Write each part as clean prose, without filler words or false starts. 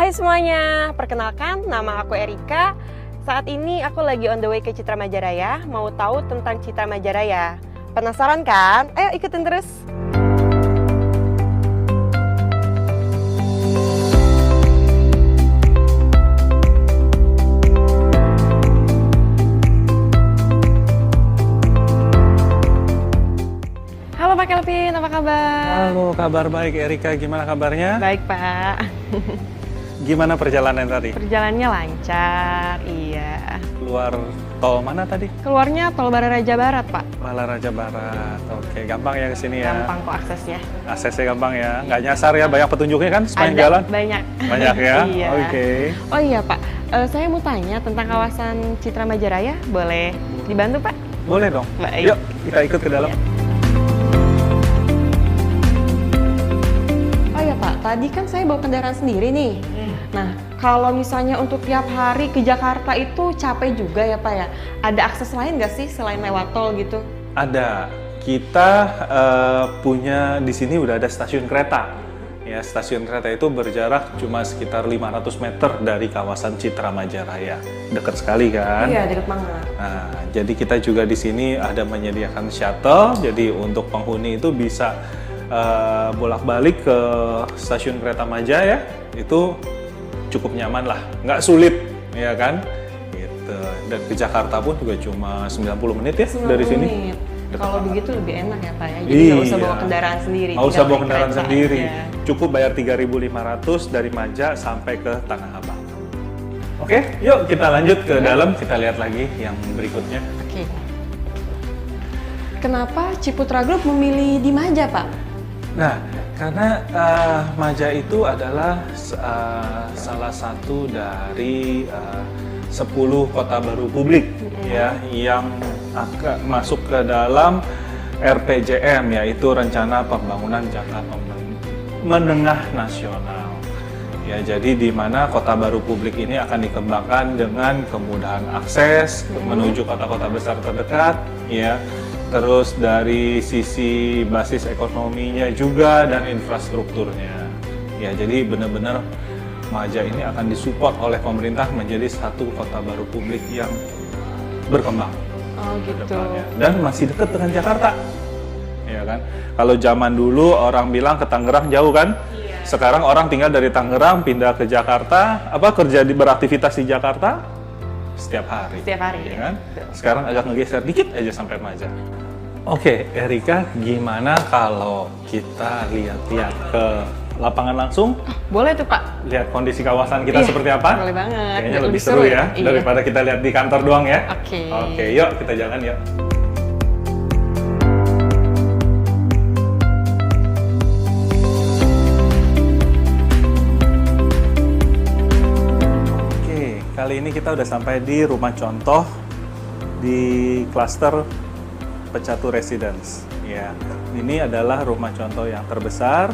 Hai semuanya, perkenalkan nama aku Erika. Saat ini aku lagi on the way ke Citra Majaraya, mau tahu tentang Citra Majaraya. Penasaran kan? Ayo ikutin terus. Halo Pak Kelvin, apa kabar? Halo, kabar baik Erika, gimana kabarnya? Baik Pak. Gimana perjalanan tadi? Perjalanannya lancar, iya. Keluar tol mana tadi? Keluarnya tol Balaraja Barat Pak. Balaraja Barat, oke, gampang ya ke sini ya? Gampang kok aksesnya. Aksesnya gampang ya, nggak nyasar ya, banyak petunjuknya kan sepanjang Ada, jalan? banyak. Banyak ya? Iya. Oke. Oh iya Pak, saya mau tanya tentang kawasan Citra Majaraya, boleh dibantu Pak? Boleh dong, Baik. yuk kita ikut ke dalam. Iya. Oh iya Pak, tadi kan saya bawa kendaraan sendiri nih. Nah, kalau misalnya untuk tiap hari ke Jakarta itu capek juga ya Pak ya? Ada akses lain nggak sih selain lewat tol gitu? Ada, kita punya di sini udah ada stasiun kereta. Ya, stasiun kereta itu berjarak cuma sekitar 500 meter dari kawasan Citra Majaraya. Dekat sekali kan? Iya, deket banget. Nah, jadi kita juga di sini ada menyediakan shuttle. Jadi untuk penghuni itu bisa bolak-balik ke stasiun kereta Maja ya. Itu cukup nyaman lah, nggak sulit, ya kan? Gitu. Dan ke Jakarta pun juga cuma 90 menit ya 90 dari sini. menit. Dekat Kalau banget. begitu lebih enak ya Pak ya? Jadi nggak usah Iya. bawa kendaraan sendiri. Nggak usah tinggal bawa naik kendaraan kereta sendiri. aja. Cukup bayar 3.500 dari Maja sampai ke Tanah Abang. Oke, yuk kita lanjut ke dalam, kita lihat lagi yang berikutnya. Oke. Kenapa Ciputra Group memilih di Maja, Pak? Nah, karena Maja itu adalah salah satu dari 10 kota baru publik ya yang akan masuk ke dalam RPJM, yaitu Rencana Pembangunan Jangka Menengah Nasional. Ya, jadi di mana kota baru publik ini akan dikembangkan dengan kemudahan akses menuju kota-kota besar terdekat, ya. Terus dari sisi basis ekonominya juga dan infrastrukturnya. Ya, jadi benar-benar Maja ini akan disupport oleh pemerintah menjadi satu kota baru publik yang berkembang. Oh ke gitu. depannya. Dan masih dekat dengan Jakarta. Ya kan? Kalau zaman dulu orang bilang ke Tangerang jauh kan? Iya. Sekarang orang tinggal dari Tangerang pindah ke Jakarta, beraktivitas di Jakarta setiap hari. Setiap hari, ya ya. kan? Sekarang agak ngegeser dikit aja sampai Maja. Oke, Erika, gimana kalau kita lihat-lihat ke lapangan langsung? Boleh tuh Pak. Lihat kondisi kawasan kita Iya, seperti apa? boleh banget. Kayaknya Lebih lebih seru seru ya, ya? Iya. daripada kita lihat di kantor doang ya. Oke. Oke, yuk kita jalan yuk. Oke, kali ini kita udah sampai di rumah contoh di klaster Pecatu Residence. Ya, ini adalah rumah contoh yang terbesar,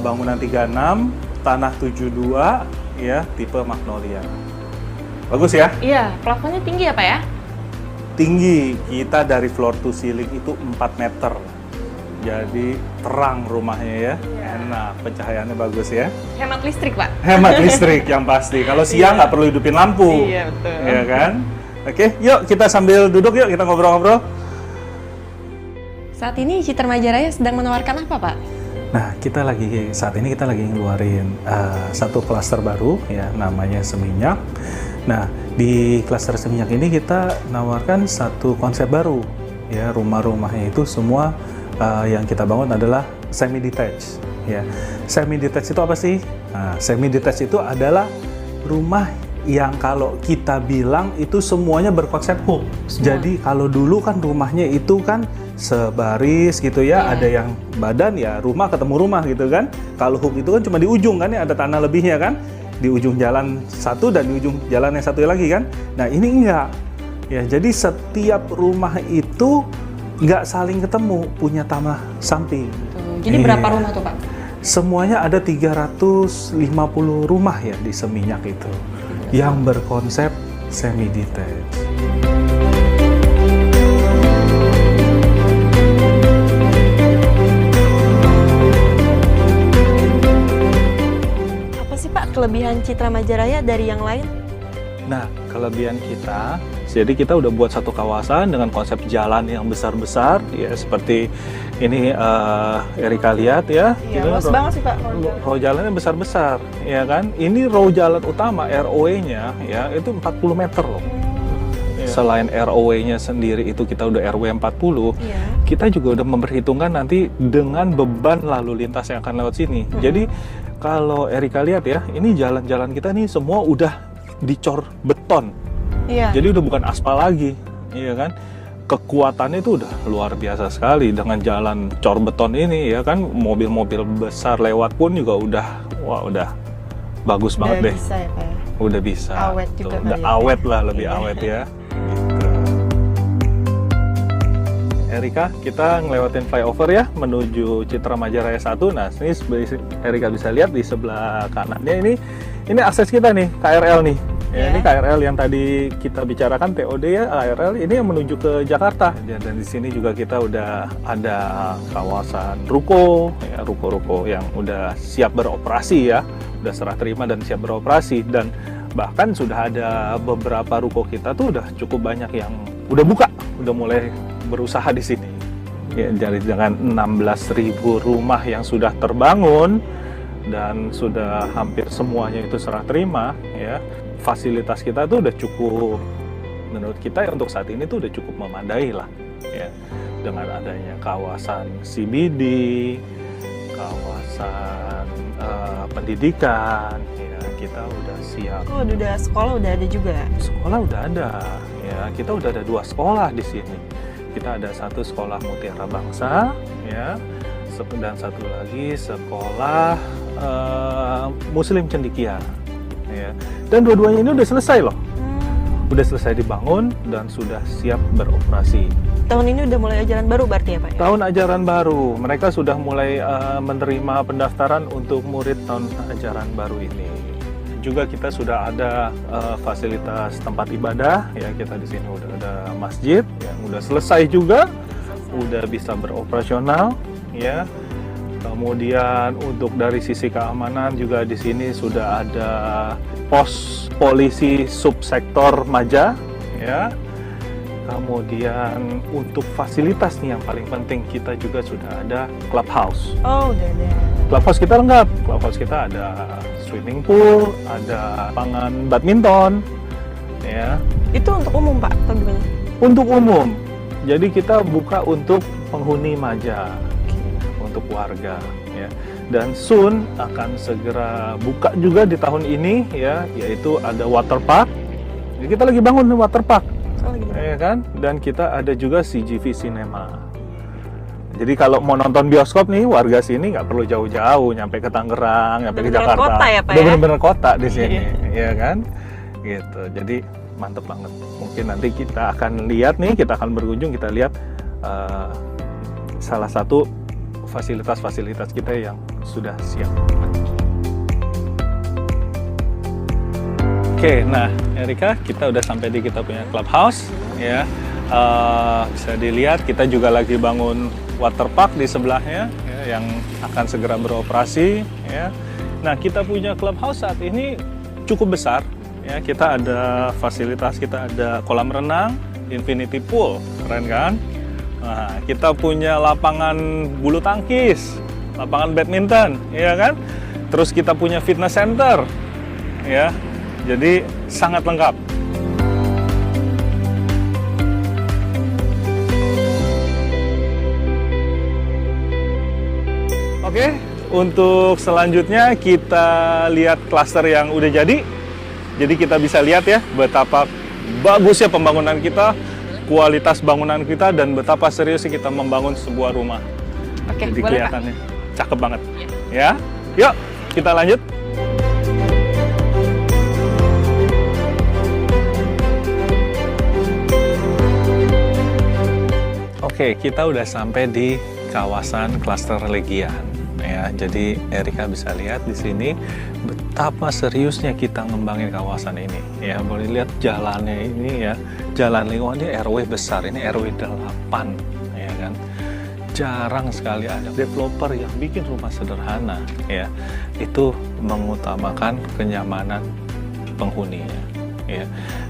bangunan 36, tanah 72, ya, tipe Magnolia. Bagus ya? Iya, plafonnya tinggi ya Pak ya? Tinggi, kita dari floor to ceiling itu 4 meter. Jadi terang rumahnya ya, enak, pencahayaannya bagus ya. Hemat listrik Pak. Hemat listrik yang pasti. Kalau siang nggak perlu hidupin lampu. Iya, betul. Ya kan? Oke, yuk kita sambil duduk yuk kita ngobrol-ngobrol. Saat ini Citra Majaraya sedang menawarkan apa Pak? Nah, saat ini kita lagi ngeluarin satu klaster baru ya, namanya Seminyak. Nah, di klaster Seminyak ini kita nawarkan satu konsep baru ya, rumah-rumahnya itu semua yang kita bangun adalah semi detached ya. Semi detached itu apa sih? Nah, semi detached itu adalah rumah yang kalau kita bilang itu semuanya berkonsep hook. Jadi kalau dulu kan rumahnya itu kan sebaris gitu ya, ada yang badan ya rumah ketemu rumah gitu kan. Kalau hook itu kan cuma di ujung kan ya, ada tanah lebihnya kan, di ujung jalan satu dan di ujung jalan yang satu lagi kan. Nah ini enggak ya, jadi setiap rumah itu nggak saling ketemu, punya tanah samping. Jadi berapa rumah tuh Pak? Semuanya ada 350 rumah ya di Seminyak itu yang berkonsep semi detached. kelebihan Citra Majaraya dari yang lain? Nah, kelebihan kita, jadi kita udah buat satu kawasan dengan konsep jalan yang besar-besar, ya seperti ini Erika lihat ya. Iya, luas banget sih Pak. Row jalannya besar-besar, ya kan? Ini row jalan utama ROW-nya ya itu 40 meter loh. Selain ROW-nya sendiri itu kita udah RW 40, kita juga udah memperhitungkan nanti dengan beban lalu lintas yang akan lewat sini. Jadi kalau Erika lihat ya, ini jalan-jalan kita nih semua udah dicor beton. Jadi udah bukan aspal lagi, iya kan? Kekuatannya itu udah luar biasa sekali dengan jalan cor beton ini, ya kan? Mobil-mobil besar lewat pun juga udah bagus banget deh. Bisa ya Pak ya? Udah bisa. Awet juga Tuh, udah kali ya. awet lah, lebih awet ya. Gitu. Erika, kita ngelewatin flyover ya menuju Citra Majaraya 1. Nah, ini Erika bisa lihat di sebelah kanannya ini akses kita nih, KRL nih. Ya, ini KRL yang tadi kita bicarakan TOD ya, KRL ini yang menuju ke Jakarta. Dan di sini juga kita udah ada kawasan ruko, ya, ruko-ruko yang udah siap beroperasi ya, udah serah terima dan siap beroperasi. Dan bahkan sudah ada beberapa ruko kita tuh udah cukup banyak yang udah buka, udah mulai berusaha di sini. Ya, jadi dengan 16.000 rumah yang sudah terbangun dan sudah hampir semuanya itu serah terima, ya fasilitas kita tuh udah cukup, menurut kita ya untuk saat ini tuh udah cukup memadai lah, ya dengan adanya kawasan CBD, kawasan pendidikan, ya kita udah siap. Oh, udah sekolah udah ada juga? Sekolah udah ada, ya kita udah ada 2 sekolah di sini. Kita ada satu sekolah Mutiara Bangsa, ya, dan satu lagi sekolah Muslim Cendekia, ya. Dan dua-duanya ini udah selesai loh, udah selesai dibangun dan sudah siap beroperasi. Tahun ini udah mulai ajaran baru berarti ya Pak? Ya? Tahun ajaran baru, mereka sudah mulai menerima pendaftaran untuk murid tahun ajaran baru ini. Juga kita sudah ada fasilitas tempat ibadah, ya kita di sini udah ada masjid yang udah selesai juga, udah bisa beroperasional, ya. Kemudian untuk dari sisi keamanan juga di sini sudah ada pos polisi subsektor Maja, ya. Kemudian untuk fasilitas nih yang paling penting kita juga sudah ada clubhouse. Oh, udah ada. Clubhouse kita lengkap. Clubhouse kita ada swimming pool, ada lapangan badminton, ya. Itu untuk umum Pak atau gimana? Untuk umum. Jadi kita buka untuk penghuni Maja, untuk warga, ya. Dan soon akan segera buka juga di tahun ini, ya, yaitu ada water park. Jadi kita lagi bangun water park, ya kan? Dan kita ada juga CGV Cinema. Jadi kalau mau nonton bioskop nih, warga sini nggak perlu jauh-jauh, nyampe ke Tangerang, nyampe ke Jakarta. Kota ya Pak Udah ya? bener-bener kota di sini, ya kan? Gitu. Jadi mantep banget. Mungkin nanti kita akan lihat nih, kita akan berkunjung, kita lihat salah satu fasilitas-fasilitas kita yang sudah siap. Oke, nah Erika, kita udah sampai di kita punya clubhouse, ya. Bisa dilihat kita juga lagi bangun water park di sebelahnya, ya, yang akan segera beroperasi, ya. Nah, kita punya clubhouse saat ini cukup besar, ya. Kita ada fasilitas, kita ada kolam renang, infinity pool, keren kan? Nah, kita punya lapangan bulu tangkis, lapangan badminton, ya kan? Terus kita punya fitness center, ya. Jadi sangat lengkap. Oke, untuk selanjutnya kita lihat klaster yang udah jadi. Jadi kita bisa lihat ya betapa bagusnya pembangunan kita, kualitas bangunan kita, dan betapa seriusnya kita membangun sebuah rumah. Oke, jadi boleh kelihatannya cakep banget. Ya, yuk kita lanjut. Oke, kita udah sampai di kawasan klaster Legian. Ya, jadi Erika bisa lihat di sini betapa seriusnya kita ngembangin kawasan ini. Ya, boleh lihat jalannya ini ya, jalan lingkungannya RW besar, ini RW 8, ya kan. jarang sekali ada developer yang bikin rumah sederhana ya, itu mengutamakan kenyamanan penghuninya ya.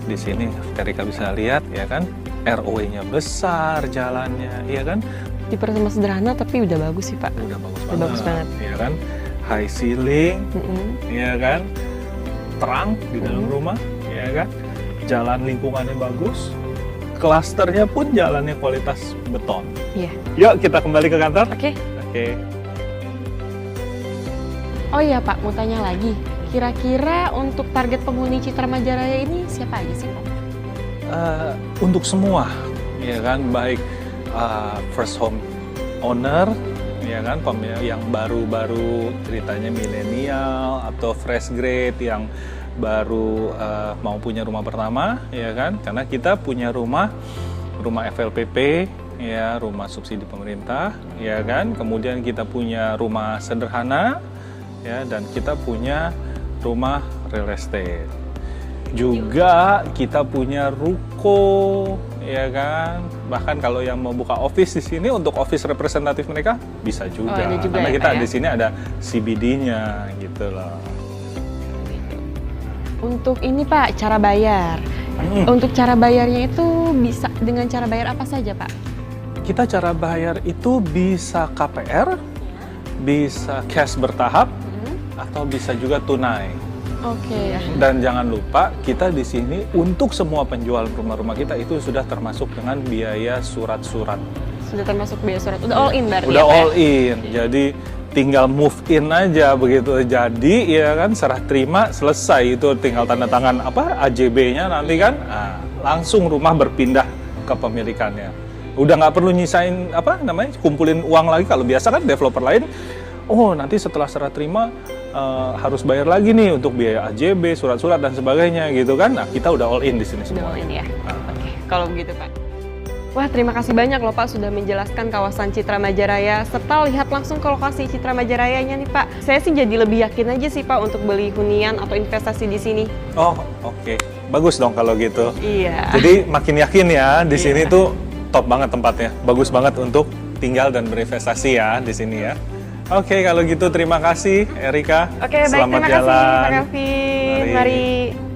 Di sini Erika bisa lihat ya kan, ROW-nya besar, jalannya ya kan. Tipe rumah sederhana tapi udah bagus sih Pak. Udah bagus Udah banget. bagus banget. Ya kan, high ceiling, ya kan, terang di dalam rumah, ya kan, jalan lingkungannya bagus, klasternya pun jalannya kualitas beton. Iya. Yuk kita kembali ke kantor. Oke. Oke. Oh iya Pak, mau tanya lagi. Kira-kira untuk target penghuni Citra Majaraya ini siapa aja sih Pak? Untuk semua, ya kan, baik first home owner, ya kan, yang baru-baru ceritanya milenial atau fresh grade yang baru mau punya rumah pertama, ya kan, karena kita punya rumah FLPP, ya, rumah subsidi pemerintah, ya kan, kemudian kita punya rumah sederhana, ya, dan kita punya rumah real estate. Juga kita punya ruko, ya kan. Bahkan kalau yang mau buka office di sini untuk office representatif mereka bisa juga. Ada juga karena ya, kita Pak, ya? di sini ada CBD-nya gitu loh. Untuk ini Pak, cara bayar. Untuk cara bayarnya itu bisa dengan cara bayar apa saja Pak? Kita cara bayar itu bisa KPR, bisa cash bertahap, atau bisa juga tunai. Oke. Dan jangan lupa kita di sini untuk semua penjual rumah-rumah kita itu sudah termasuk dengan biaya surat-surat. Sudah termasuk biaya surat. Udah all in berarti Udah ya, Pak, all ya? in. Jadi tinggal move in aja begitu. Jadi ya kan serah terima selesai, itu tinggal tanda tangan AJB-nya nanti kan. Nah, langsung rumah berpindah ke pemilikannya. Udah nggak perlu nyisain kumpulin uang lagi. Kalau biasa kan developer lain, nanti setelah serah terima harus bayar lagi nih untuk biaya AJB, surat-surat dan sebagainya gitu kan. Nah, kita udah all in di sini Udah semua. all in ya. Oke, kalau begitu Pak. Wah, terima kasih banyak loh Pak sudah menjelaskan kawasan Citra Majaraya serta lihat langsung ke lokasi Citra Majarayanya nih Pak. Saya sih jadi lebih yakin aja sih Pak untuk beli hunian atau investasi di sini. Oh, oke. Bagus dong kalau gitu. Iya. Jadi makin yakin ya di sini Iya. tuh top banget tempatnya. Bagus banget untuk tinggal dan berinvestasi ya di sini ya. Oke, kalau gitu terima kasih Erika. Oke, baik, Selamat terima kasih jalan. Pak Kevin. Mari. Mari.